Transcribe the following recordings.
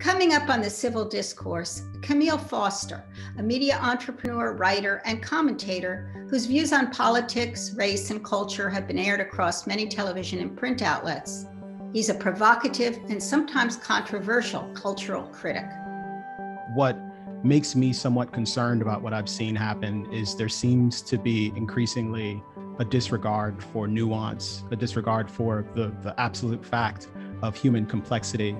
Coming up on the Civil Discourse, Kmele Foster, a media entrepreneur, writer, and commentator whose views on politics, race, and culture have been aired across many television and print outlets. He's a provocative and sometimes controversial cultural critic. What makes me somewhat concerned about what I've seen happen is there seems to be increasingly a disregard for nuance, a disregard for the absolute fact of human complexity.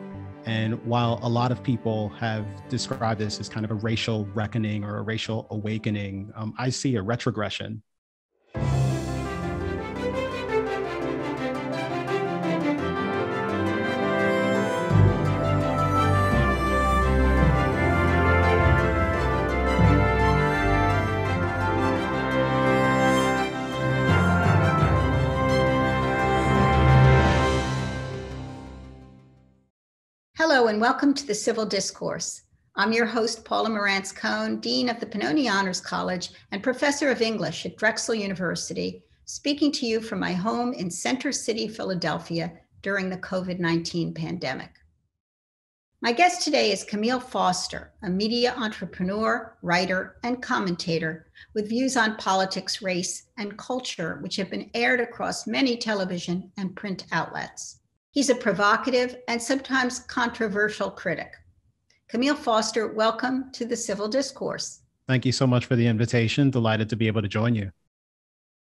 And while a lot of people have described this as kind of a racial reckoning or a racial awakening, I see a retrogression. Hello and welcome to the Civil Discourse. I'm your host, Paula Marantz Cohen, Dean of the Pennoni Honors College and Professor of English at Drexel University, speaking to you from my home in Center City, Philadelphia during the COVID-19 pandemic. My guest today is Kmele Foster, a media entrepreneur, writer, and commentator with views on politics, race, and culture, which have been aired across many television and print outlets. He's a provocative and sometimes controversial critic. Kmele Foster, welcome to the Civil Discourse. Thank you so much for the invitation. Delighted to be able to join you.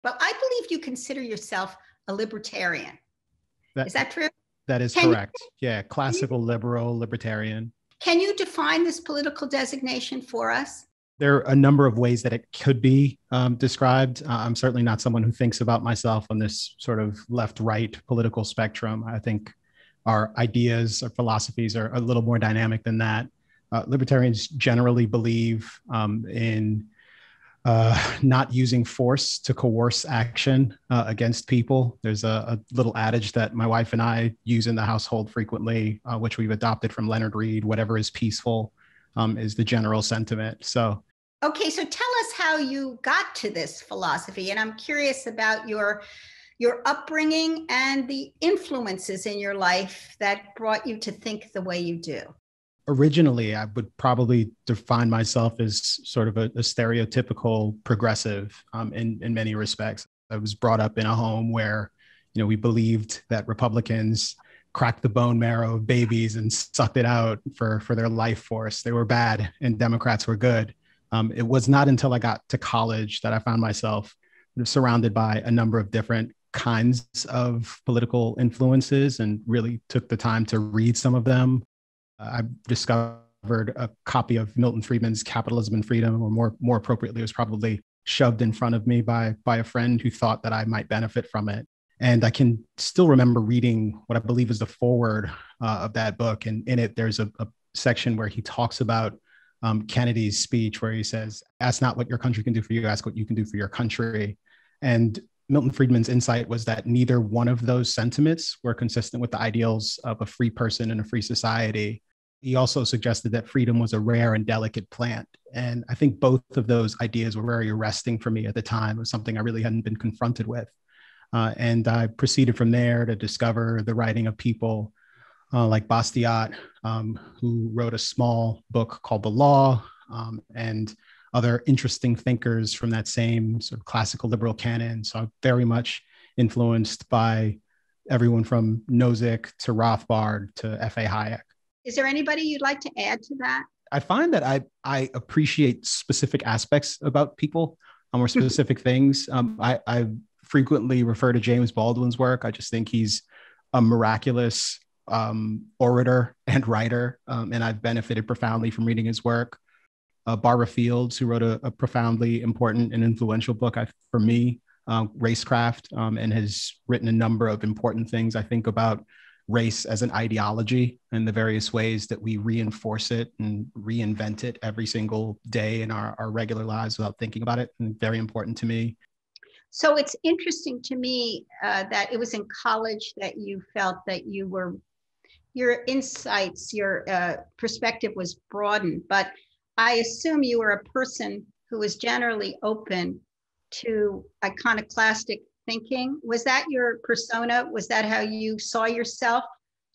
Well, I believe you consider yourself a libertarian. Is that true? That is correct. Yeah, classical liberal, libertarian. Can you define this political designation for us? There are a number of ways that it could be described. I'm certainly not someone who thinks about myself on this sort of left-right political spectrum. I think our ideas, our philosophies are a little more dynamic than that. Libertarians generally believe in not using force to coerce action against people. There's a little adage that my wife and I use in the household frequently, which we've adopted from Leonard Reed: whatever is peaceful is the general sentiment. Okay, so tell us how you got to this philosophy. And I'm curious about your upbringing and the influences in your life that brought you to think the way you do. Originally, I would probably define myself as sort of a stereotypical progressive in many respects. I was brought up in a home where, we believed that Republicans cracked the bone marrow of babies and sucked it out for their life force. They were bad and Democrats were good. It was not until I got to college that I found myself surrounded by a number of different kinds of political influences and really took the time to read some of them. I discovered a copy of Milton Friedman's Capitalism and Freedom, or more appropriately, it was probably shoved in front of me by a friend who thought that I might benefit from it. And I can still remember reading what I believe is the foreword of that book. And in it, there's a section where he talks about Kennedy's speech, where he says, "Ask not what your country can do for you, ask what you can do for your country." And Milton Friedman's insight was that neither one of those sentiments were consistent with the ideals of a free person in a free society. He also suggested that freedom was a rare and delicate plant. And I think both of those ideas were very arresting for me at the time. It was something I really hadn't been confronted with. And I proceeded from there to discover the writing of people like Bastiat, who wrote a small book called The Law, and other interesting thinkers from that same sort of classical liberal canon. So I'm very much influenced by everyone from Nozick to Rothbard to F.A. Hayek. Is there anybody you'd like to add to that? I find that I appreciate specific aspects about people or specific things. I frequently refer to James Baldwin's work. I just think he's a miraculous orator and writer, and I've benefited profoundly from reading his work. Barbara Fields, who wrote a profoundly important and influential book for me, Racecraft, and has written a number of important things, I think, about race as an ideology and the various ways that we reinforce it and reinvent it every single day in our regular lives without thinking about it, and very important to me. So it's interesting to me that it was in college that you felt that your insights, your perspective was broadened, but I assume you were a person who was generally open to iconoclastic thinking. Was that your persona? Was that how you saw yourself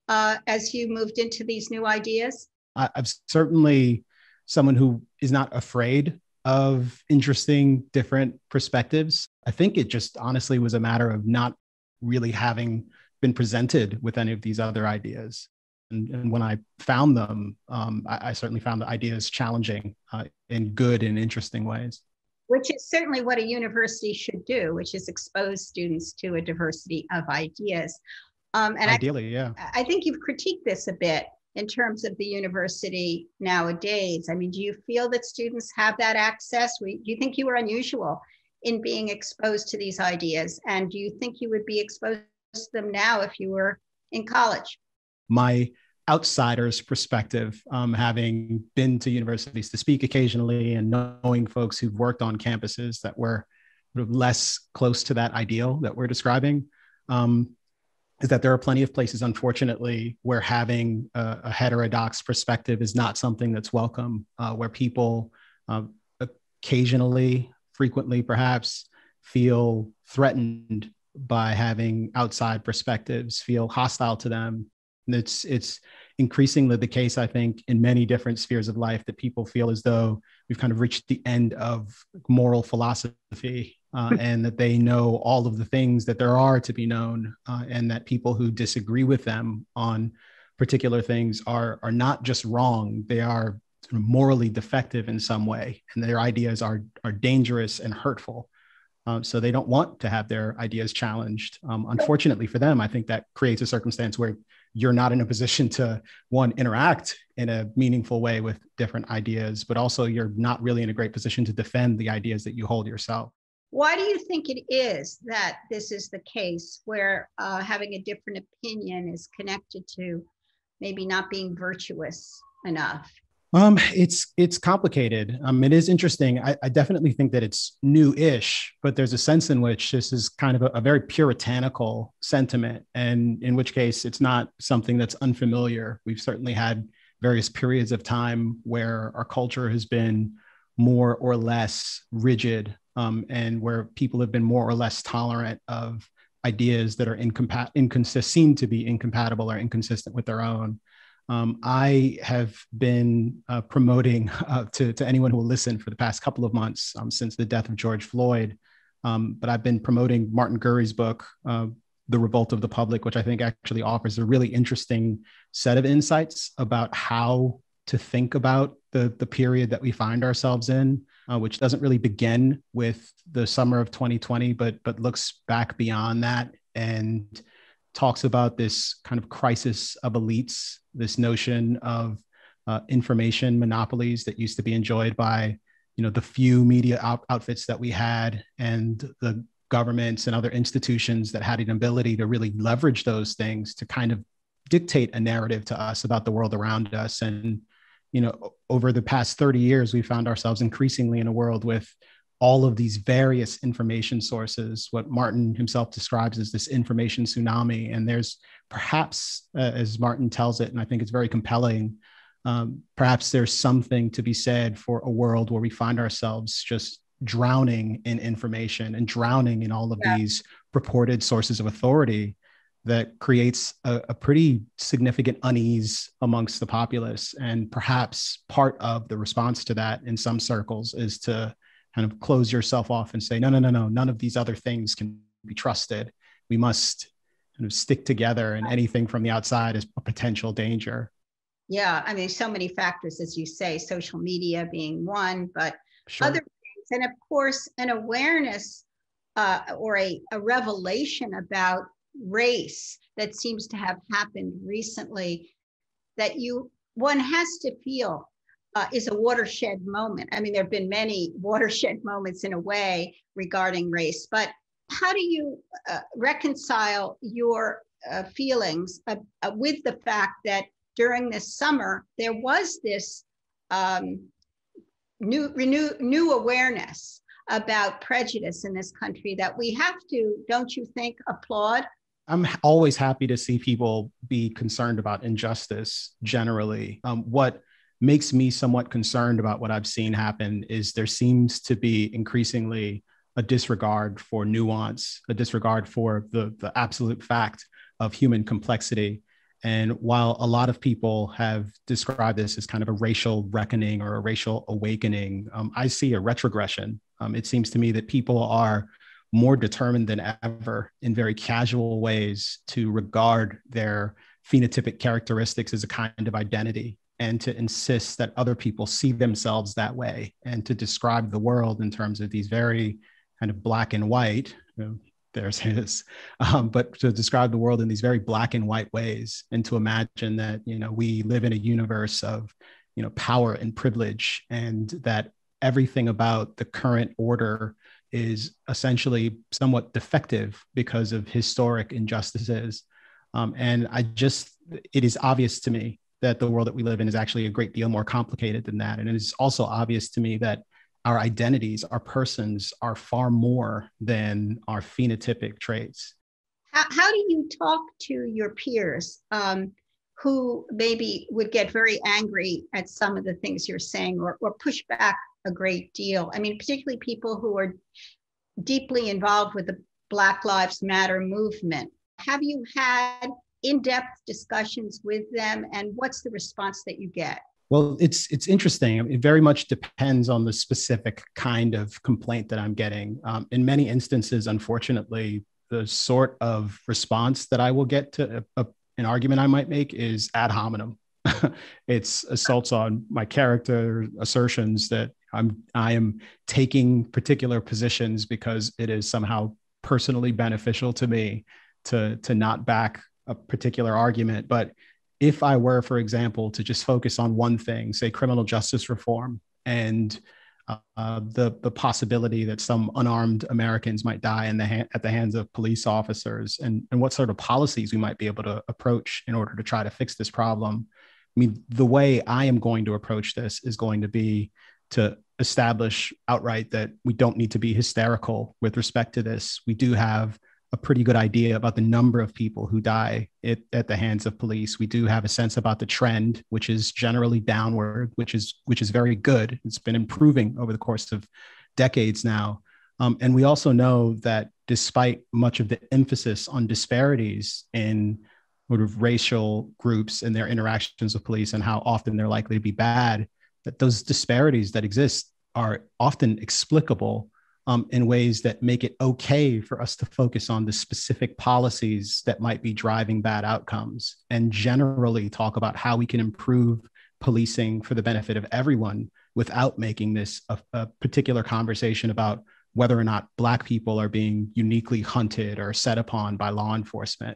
as you moved into these new ideas? I've certainly someone who is not afraid of interesting different perspectives. I think it just honestly was a matter of not really having been presented with any of these other ideas. And when I found them, I certainly found the ideas challenging in good and interesting ways. Which is certainly what a university should do, which is expose students to a diversity of ideas. And ideally, yeah. I think you've critiqued this a bit in terms of the university nowadays. I mean, do you feel that students have that access? Do you think you were unusual in being exposed to these ideas? And do you think you would be exposed to them now if you were in college? My outsider's perspective, having been to universities to speak occasionally and knowing folks who've worked on campuses that were sort of less close to that ideal that we're describing, is that there are plenty of places, unfortunately, where having a heterodox perspective is not something that's welcome, where people occasionally, frequently perhaps, feel threatened by having outside perspectives, feel hostile to them. And it's increasingly the case, I think, in many different spheres of life that people feel as though we've kind of reached the end of moral philosophy and that they know all of the things that there are to be known, and that people who disagree with them on particular things are not just wrong, they are morally defective in some way, and their ideas are dangerous and hurtful. So they don't want to have their ideas challenged. Unfortunately for them, I think that creates a circumstance where you're not in a position to, one, interact in a meaningful way with different ideas, but also you're not really in a great position to defend the ideas that you hold yourself. Why do you think it is that this is the case, where having a different opinion is connected to maybe not being virtuous enough? It's complicated. It is interesting. I definitely think that it's new-ish, but there's a sense in which this is kind of a very puritanical sentiment, and in which case it's not something that's unfamiliar. We've certainly had various periods of time where our culture has been more or less rigid, and where people have been more or less tolerant of ideas that are seem to be incompatible or inconsistent with their own. I have been promoting to anyone who will listen for the past couple of months since the death of George Floyd, but I've been promoting Martin Gurri's book, The Revolt of the Public, which I think actually offers a really interesting set of insights about how to think about the period that we find ourselves in, which doesn't really begin with the summer of 2020, but looks back beyond that and talks about this kind of crisis of elites, this notion of information monopolies that used to be enjoyed by, the few media outfits that we had, and the governments and other institutions that had an ability to really leverage those things to kind of dictate a narrative to us about the world around us. And, over the past 30 years, we found ourselves increasingly in a world with all of these various information sources, what Martin himself describes as this information tsunami. And there's perhaps, as Martin tells it, and I think it's very compelling, perhaps there's something to be said for a world where we find ourselves just drowning in information and drowning in all of these purported sources of authority that creates a pretty significant unease amongst the populace. And perhaps part of the response to that in some circles is to kind of close yourself off and say, no, none of these other things can be trusted. We must kind of stick together, and anything from the outside is a potential danger. Yeah, I mean, so many factors, as you say, social media being one, but other things. And of course, an awareness or a revelation about race that seems to have happened recently that one has to feel is a watershed moment. I mean, there have been many watershed moments in a way regarding race, but how do you reconcile your feelings with the fact that during this summer, there was this new awareness about prejudice in this country that we have to, don't you think, applaud? I'm always happy to see people be concerned about injustice generally. What makes me somewhat concerned about what I've seen happen is there seems to be increasingly a disregard for nuance, a disregard for the absolute fact of human complexity. And while a lot of people have described this as kind of a racial reckoning or a racial awakening, I see a retrogression. It seems to me that people are more determined than ever in very casual ways to regard their phenotypic characteristics as a kind of identity, and to insist that other people see themselves that way, and to describe the world in terms of these very kind of black and white, there's his, but to describe the world in these very black and white ways, and to imagine that, we live in a universe of, power and privilege, and that everything about the current order is essentially somewhat defective because of historic injustices. And it is obvious to me that the world that we live in is actually a great deal more complicated than that. And it is also obvious to me that our identities, our persons, are far more than our phenotypic traits. How do you talk to your peers who maybe would get very angry at some of the things you're saying, or push back a great deal? I mean, particularly people who are deeply involved with the Black Lives Matter movement. Have you had in-depth discussions with them, and what's the response that you get? Well, it's interesting. It very much depends on the specific kind of complaint that I'm getting. In many instances, unfortunately, the sort of response that I will get to an argument I might make is ad hominem. It's assaults on my character, assertions that I am taking particular positions because it is somehow personally beneficial to me to not back a particular argument. But if I were, for example, to just focus on one thing, say criminal justice reform, and the possibility that some unarmed Americans might die at the hands of police officers, and what sort of policies we might be able to approach in order to try to fix this problem. I mean, the way I am going to approach this is going to be to establish outright that we don't need to be hysterical with respect to this. We do have a pretty good idea about the number of people who die at the hands of police. We do have a sense about the trend, which is generally downward, which is very good. It's been improving over the course of decades now. And we also know that despite much of the emphasis on disparities in sort of racial groups and their interactions with police and how often they're likely to be bad, that those disparities that exist are often explicable in ways that make it okay for us to focus on the specific policies that might be driving bad outcomes, and generally talk about how we can improve policing for the benefit of everyone without making this a particular conversation about whether or not Black people are being uniquely hunted or set upon by law enforcement.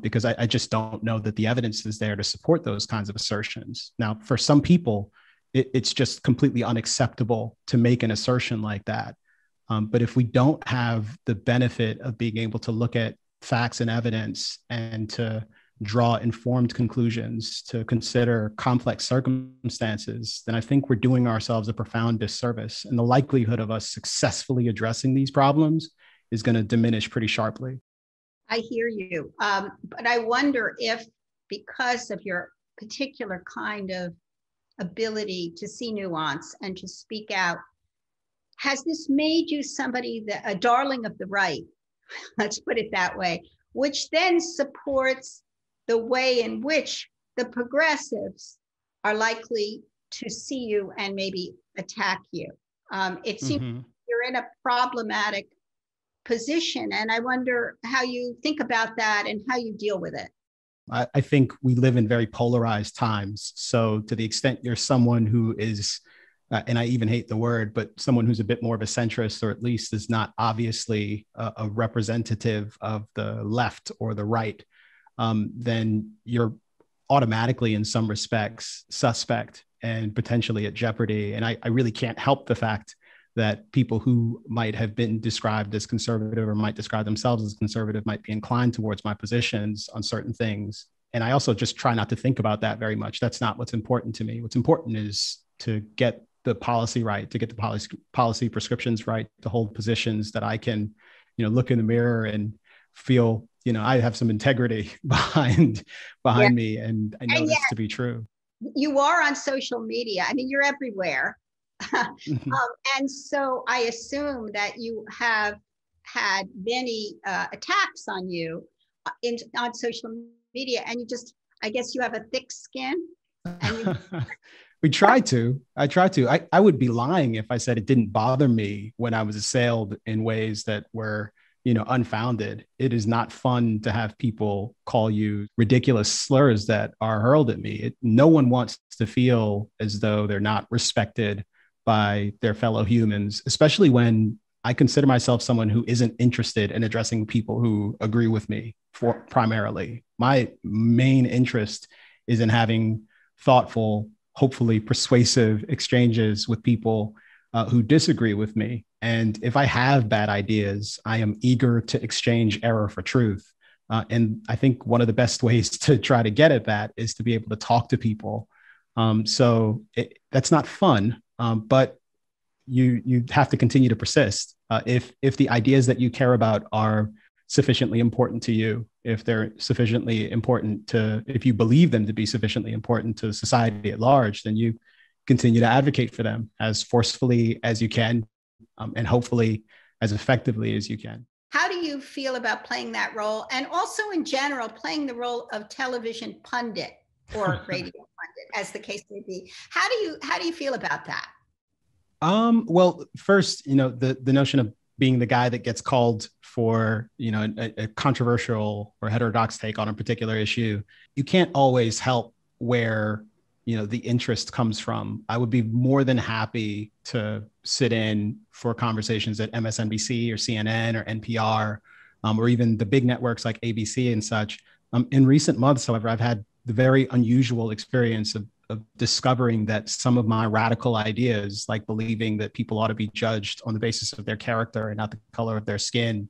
Because I just don't know that the evidence is there to support those kinds of assertions. Now, for some people, it's just completely unacceptable to make an assertion like that. But if we don't have the benefit of being able to look at facts and evidence and to draw informed conclusions, to consider complex circumstances, then I think we're doing ourselves a profound disservice. And the likelihood of us successfully addressing these problems is going to diminish pretty sharply. I hear you. But I wonder if, because of your particular kind of ability to see nuance and to speak out, has this made you somebody a darling of the right? Let's put it that way, which then supports the way in which the progressives are likely to see you and maybe attack you. It seems you're in a problematic position, and I wonder how you think about that and how you deal with it. I think we live in very polarized times. So to the extent you're someone who is, and I even hate the word, but someone who's a bit more of a centrist, or at least is not obviously a representative of the left or the right, then you're automatically, in some respects, suspect and potentially at jeopardy. And I really can't help the fact that people who might have been described as conservative or might describe themselves as conservative might be inclined towards my positions on certain things. And I also just try not to think about that very much. That's not what's important to me. What's important is to get the policy right, to get the policy prescriptions right, to hold positions that I can, look in the mirror and feel, I have some integrity behind me, and I know this to be true. You are on social media. I mean, you're everywhere. And so I assume that you have had many attacks on you on social media, and I guess you have a thick skin. And you I try to. I would be lying if I said it didn't bother me when I was assailed in ways that were, unfounded. It is not fun to have people call you ridiculous slurs that are hurled at me. No one wants to feel as though they're not respected by their fellow humans, especially when I consider myself someone who isn't interested in addressing people who agree with me primarily. My main interest is in having thoughtful, hopefully persuasive exchanges with people who disagree with me. And if I have bad ideas, I am eager to exchange error for truth. And I think one of the best ways to try to get at that is to be able to talk to people. That's not fun, but you have to continue to persist. If the ideas that you care about are sufficiently important to you, if they're sufficiently important if you believe them to be sufficiently important to society at large, then you continue to advocate for them as forcefully as you can, and hopefully as effectively as you can. How do you feel about playing that role? And also in general, playing the role of television pundit or radio pundit, as the case may be. How do you feel about that? Well, first, the notion of being the guy that gets called for, a controversial or heterodox take on a particular issue, you can't always help where, the interest comes from. I would be more than happy to sit in for conversations at MSNBC or CNN or NPR, or even the big networks like ABC and such. In recent months, however, I've had the very unusual experience of discovering that some of my radical ideas, like believing that people ought to be judged on the basis of their character and not the color of their skin,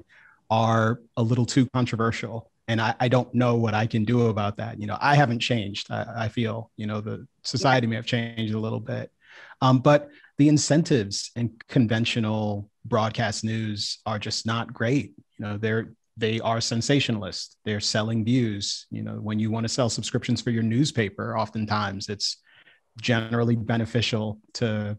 are a little too controversial. And I don't know what I can do about that. I haven't changed. I feel, the society may have changed a little bit. But the incentives in conventional broadcast news are just not great. They are sensationalist. They're selling views. When you want to sell subscriptions for your newspaper, oftentimes it's generally beneficial to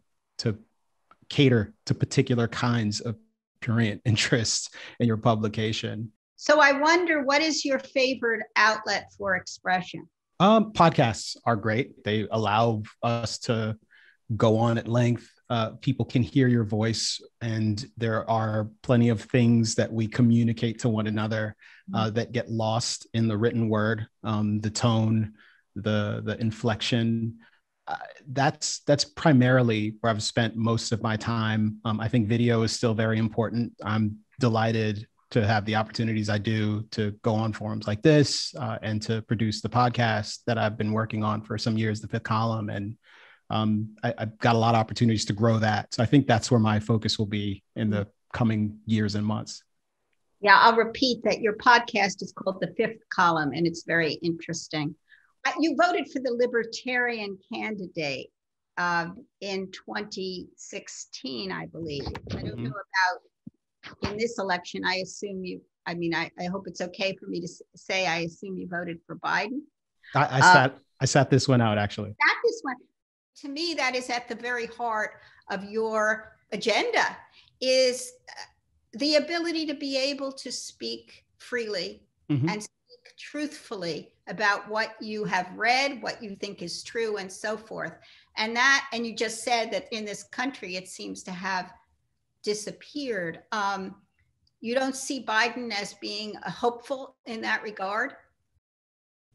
cater to particular kinds of prurient interests in your publication. So I wonder, what is your favorite outlet for expression? Podcasts are great. They allow us to go on at length. People can hear your voice, and there are plenty of things that we communicate to one another that get lost in the written word, the tone, the inflection. That's primarily where I've spent most of my time. I think video is still very important. I'm delighted to have the opportunities I do to go on forums like this and to produce the podcast that I've been working on for some years, the Fifth Column. And I've got a lot of opportunities to grow that. So I think that's where my focus will be in the coming years and months. Yeah, I'll repeat that your podcast is called The Fifth Column, and it's very interesting. You voted for the Libertarian candidate in 2016, I believe. I don't know about in this election. I assume I hope it's okay for me to say, I assume you voted for Biden. I sat this one out, actually. Sat this one. To me, that is at the very heart of your agenda, is the ability to be able to speak freely and speak truthfully about what you have read, what you think is true, and so forth. And you just said that in this country, it seems to have disappeared. You don't see Biden as being hopeful in that regard?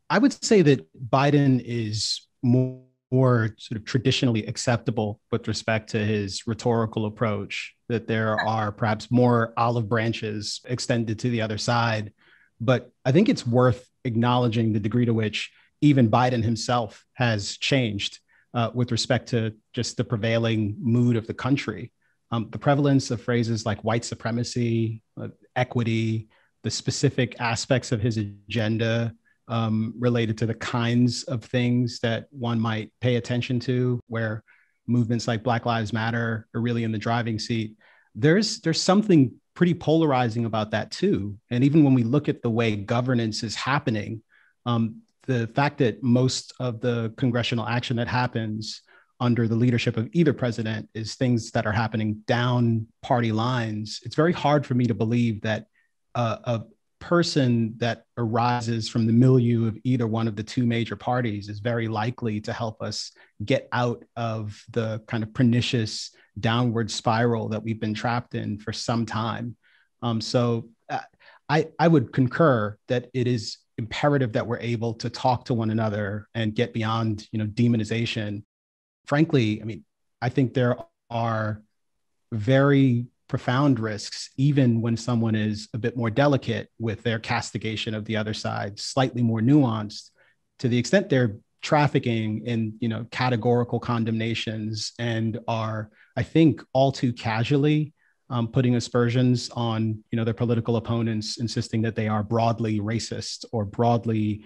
I would say that Biden is more sort of traditionally acceptable with respect to his rhetorical approach, that there are perhaps more olive branches extended to the other side. But I think it's worth acknowledging the degree to which even Biden himself has changed with respect to just the prevailing mood of the country. The prevalence of phrases like white supremacy, equity, the specific aspects of his agenda related to the kinds of things that one might pay attention to, where movements like Black Lives Matter are really in the driving seat. There's something pretty polarizing about that too. And even when we look at the way governance is happening, the fact that most of the congressional action that happens under the leadership of either president is things that are happening down party lines, it's very hard for me to believe that a person that arises from the milieu of either one of the two major parties is very likely to help us get out of the kind of pernicious downward spiral that we've been trapped in for some time. I would concur that it is imperative that we're able to talk to one another and get beyond, demonization. Frankly, I mean, I think there are very profound risks, even when someone is a bit more delicate with their castigation of the other side, slightly more nuanced, to the extent they're trafficking in, categorical condemnations and are, I think, all too casually putting aspersions on, their political opponents, insisting that they are broadly racist or broadly,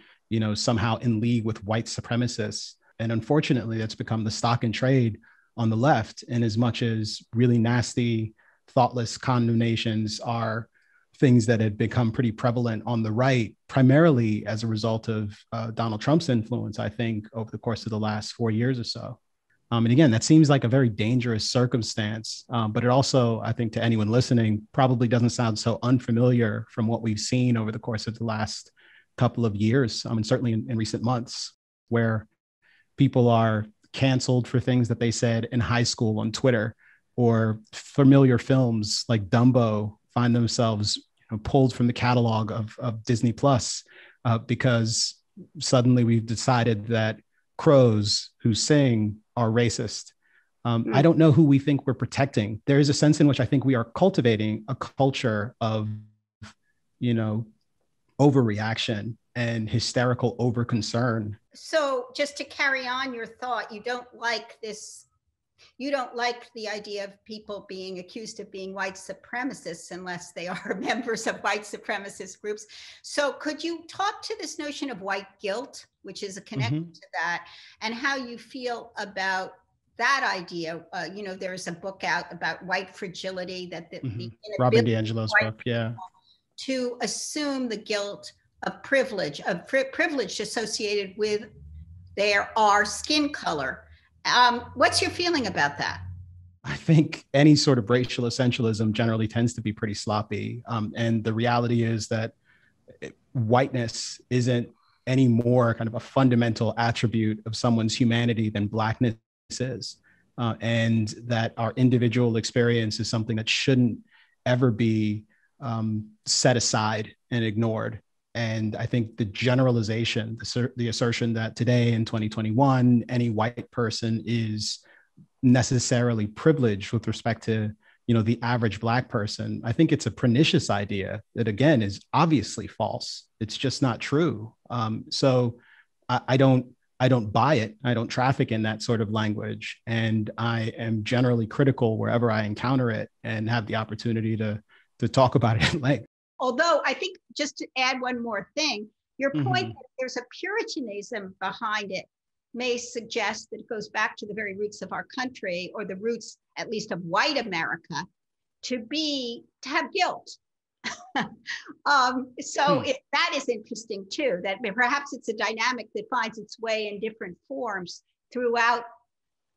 somehow in league with white supremacists. And unfortunately, that's become the stock and trade on the left. And as much as really nasty, thoughtless condemnations are things that had become pretty prevalent on the right, primarily as a result of Donald Trump's influence, I think, over the course of the last 4 years or so. And again, that seems like a very dangerous circumstance, but it also, I think, to anyone listening, probably doesn't sound so unfamiliar from what we've seen over the course of the last couple of years, and certainly in recent months, where people are canceled for things that they said in high school on Twitter, or familiar films like Dumbo find themselves pulled from the catalog of Disney Plus because suddenly we've decided that crows who sing are racist. I don't know who we think we're protecting. There is a sense in which I think we are cultivating a culture of, overreaction and hysterical overconcern. So just to carry on your thought, you don't like the idea of people being accused of being white supremacists unless they are members of white supremacist groups. So could you talk to this notion of white guilt, which is a connection to that, and how you feel about that idea? There's a book out about white fragility, that the Robin DiAngelo's book, yeah. To assume the guilt of privilege associated with our skin color. What's your feeling about that? I think any sort of racial essentialism generally tends to be pretty sloppy. And the reality is that whiteness isn't any more kind of a fundamental attribute of someone's humanity than blackness is. And that our individual experience is something that shouldn't ever be set aside and ignored. And I think the generalization, the assertion that today in 2021, any white person is necessarily privileged with respect to, the average Black person, I think it's a pernicious idea that, again, is obviously false. It's just not true. So I don't buy it. I don't traffic in that sort of language. And I am generally critical wherever I encounter it and have the opportunity to talk about it at length. Although I think, just to add one more thing, your point that there's a Puritanism behind it may suggest that it goes back to the very roots of our country, or the roots, at least, of white America, to have guilt. That is interesting too, that perhaps it's a dynamic that finds its way in different forms throughout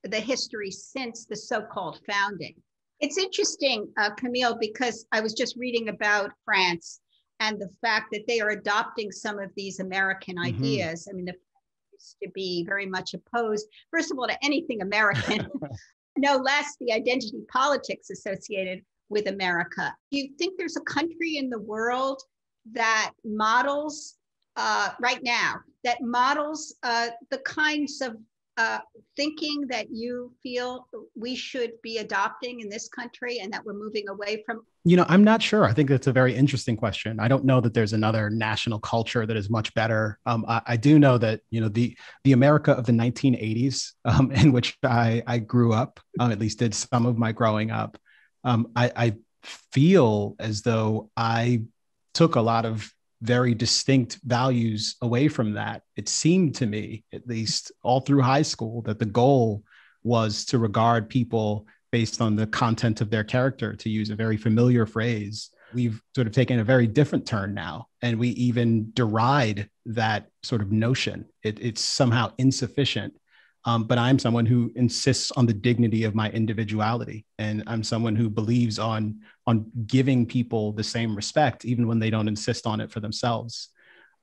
the history since the so-called founding. It's interesting, Kmele, because I was just reading about France and the fact that they are adopting some of these American ideas. I mean, the French used to be very much opposed, first of all, to anything American, no less the identity politics associated with America. Do you think there's a country in the world that models, right now, that models the kinds of thinking that you feel we should be adopting in this country and that we're moving away from? I'm not sure. I think that's a very interesting question. I don't know that there's another national culture that is much better. I do know that, the America of the 1980s, in which I grew up, at least did some of my growing up, I feel as though I took a lot of very distinct values away from that. It seemed to me, at least all through high school, that the goal was to regard people based on the content of their character, to use a very familiar phrase. We've sort of taken a very different turn now, and we even deride that sort of notion. It's somehow insufficient. But I'm someone who insists on the dignity of my individuality. And I'm someone who believes on giving people the same respect, even when they don't insist on it for themselves.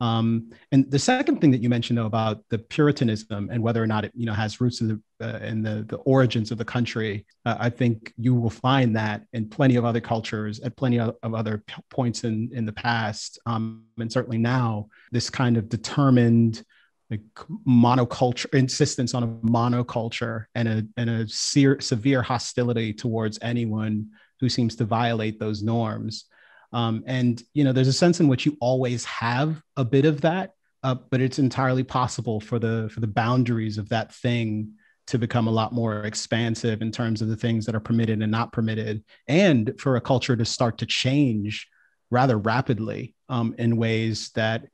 And the second thing that you mentioned, though, about the Puritanism and whether or not it, has roots in the origins of the country, I think you will find that in plenty of other cultures at plenty of other points in the past, and certainly now, this kind of determined like monoculture insistence on a monoculture and a severe hostility towards anyone who seems to violate those norms. And there's a sense in which you always have a bit of that, but it's entirely possible for the boundaries of that thing to become a lot more expansive in terms of the things that are permitted and not permitted, and for a culture to start to change rather rapidly in ways that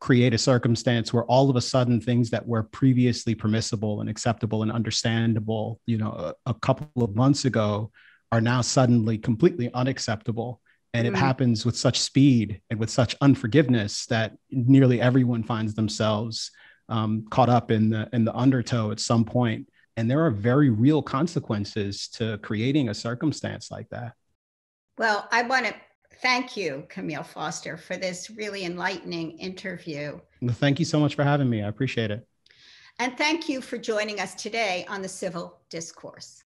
create a circumstance where all of a sudden things that were previously permissible and acceptable and understandable, a couple of months ago, are now suddenly completely unacceptable. And it happens with such speed and with such unforgiveness that nearly everyone finds themselves caught up in the undertow at some point. And there are very real consequences to creating a circumstance like that. Well, I want to thank you, Kmele Foster, for this really enlightening interview. Well, thank you so much for having me. I appreciate it. And thank you for joining us today on the Civil Discourse.